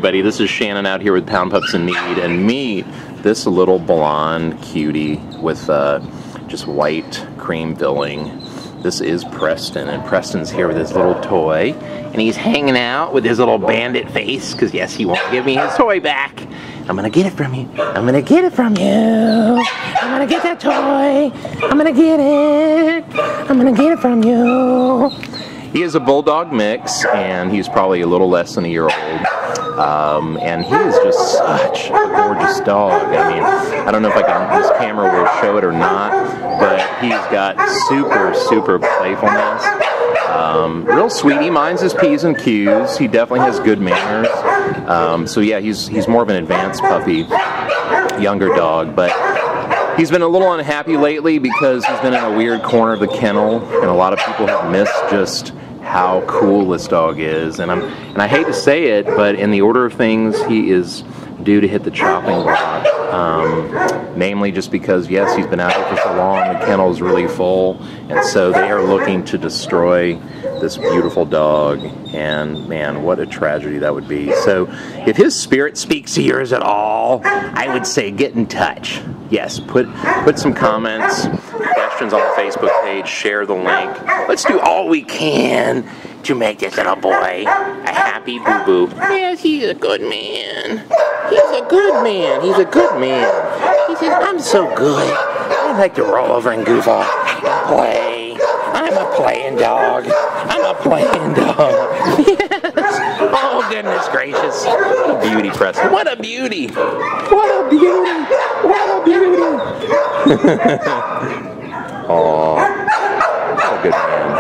Everybody, this is Shannon out here with Pound Pups in Need, and meet this little blonde cutie with just white cream filling. This is Preston, and Preston's here with his little toy, and he's hanging out with his little bandit face, because yes, he won't give me his toy back. I'm gonna get it from you. I'm gonna get it from you. I'm gonna get that toy. I'm gonna get it. I'm gonna get it from you. He is a bulldog mix, and he's probably a little less than a year old. And he is just such a gorgeous dog. I mean, I don't know if this camera will show it or not, but he's got super playfulness. Real sweet. He minds his P's and Q's. He definitely has good manners. So yeah, he's more of an advanced puppy, younger dog, but he's been a little unhappy lately because he's been in a weird corner of the kennel, and a lot of people have missed just how cool this dog is. And I hate to say it, but in the order of things, he is due to hit the chopping block. Namely just because, yes, he's been out here for so long, the kennel is really full, and so they are looking to destroy this beautiful dog, and man, what a tragedy that would be. So if his spirit speaks to yours at all, I would say get in touch. Yes, put some comments, questions on the Facebook page, share the link. Let's do all we can to make this little boy a happy boo-boo. Yes, he's a good man. He's a good man. He's a good man. He says, I'm so good. I like to roll over and goof off and play. I'm a playing dog. I'm a playing dog. Yes. Oh, goodness gracious. What a beauty, Preston. What a beauty. What a beauty. What a beauty. Aw. What a good man.